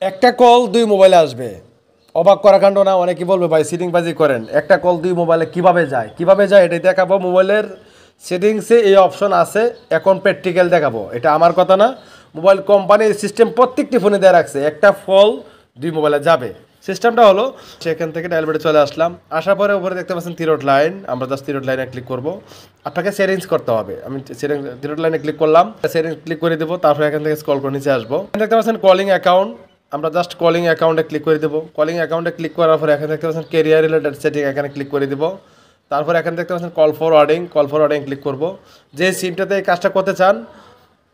একটা কল দুই মোবাইলে আসবে। অবাক করা কাণ্ড না? অনেকে বলবে ভাই সিটিংবাজি করেন, একটা কল দুই মোবাইলে কিভাবে যায় এটাই দেখাবো। মোবাইলের সেটিংসে এই অপশন আছে, এখন প্র্যাকটিক্যাল দেখাবো। এটা আমার কথা না, মোবাইল কোম্পানির সিস্টেম প্রত্যেকটি ফোনে দেওয়া রাখছে একটা কল দুই মোবাইলে যাবে। সিস্টেমটা হলো, সেখান থেকে ডায়াল বেডে চলে আসলাম, আসার পরে উপরে দেখতে পাচ্ছেন থ্রি ডট লাইন, আমরা জাস্ট থ্রি ডট লাইনে ক্লিক করবো। আপনাকে সেটিংস করতে হবে, আমি থ্রি ডট লাইনে ক্লিক করলাম, সেটিংস ক্লিক করে দেবো। তারপরে এখান থেকে স্ক্রল করে নিচে আসবো, দেখতে পাচ্ছেন কলিং অ্যাকাউন্ট, আমরা জাস্ট কলিং অ্যাকাউন্টে ক্লিক করে দেবো। কলিং অ্যাকাউন্টে ক্লিক করার পরে এখানে দেখতে পাচ্ছেন ক্যারিয়ার রিলেটেড সেটিং, এখানে ক্লিক করে দেবো। তারপর এখানে দেখতে পাচ্ছেন কল ফরওয়ার্ডিং ক্লিক করবো। যে সিমটাতে এই কাজটা করতে চান,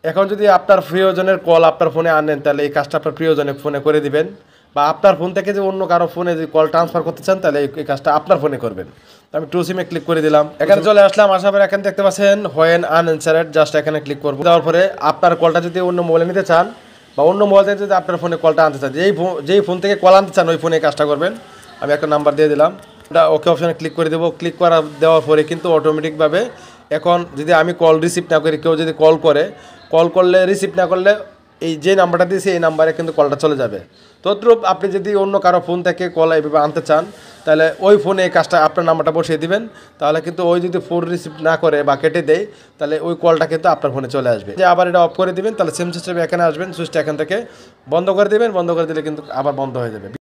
এখন যদি আপনার প্রিয়জনের কল আপনার ফোনে আনেন, তাহলে এই কাজটা আপনার প্রিয়জনের ফোনে করে দিবেন, বা আপনার ফোন থেকে যে অন্য কারো ফোনে যদি কল ট্রান্সফার করতে চান, তাহলে এই কাজটা আপনার ফোনে করবেন। আমি টু সিমে ক্লিক করে দিলাম, এখানে চলে আসলাম। আসার পরে এখানে দেখতে পাচ্ছেন হোয়েন আনঅ্যানসারেড, জাস্ট এখানে ক্লিক করবো। দেওয়ার পরে আপনার কলটা যদি অন্য মোবাইলে নিতে চান, বা অন্য মোবাইল থেকে যদি আপনার ফোনে কলটা আনতে চান, যেই ফোন থেকে কল আনতে চান ওই ফোনে কাজটা করবেন। আমি একটা নাম্বার দিয়ে দিলাম, এটা ওকে অপশানে ক্লিক করে দেবো। ক্লিক দেওয়ার পরে কিন্তু অটোমেটিকভাবে এখন যদি আমি কল রিসিভ না করি, কেউ যদি কল করলে রিসিভ না করলে এই যে নাম্বারটা দিয়েছি এই নাম্বারে কিন্তু কলটা চলে যাবে। তদ্রূপ আপনি যদি অন্য কারো ফোন থেকে কল এইভাবে আনতে চান, তাহলে ওই ফোনে এই কাজটা আপনার নাম্বারটা বসিয়ে দিবেন। তাহলে কিন্তু ওই যদি ফোন রিসিভ না করে বা কেটে দেয়, তাহলে ওই কলটা কিন্তু আপনার ফোনে চলে আসবে। যে আবার এটা অফ করে দিবেন, তাহলে সেম সিস্টেমে এখানে আসবেন, সুইচটা এখান থেকে বন্ধ করে দেবেন। বন্ধ করে দিলে কিন্তু আবার বন্ধ হয়ে যাবে।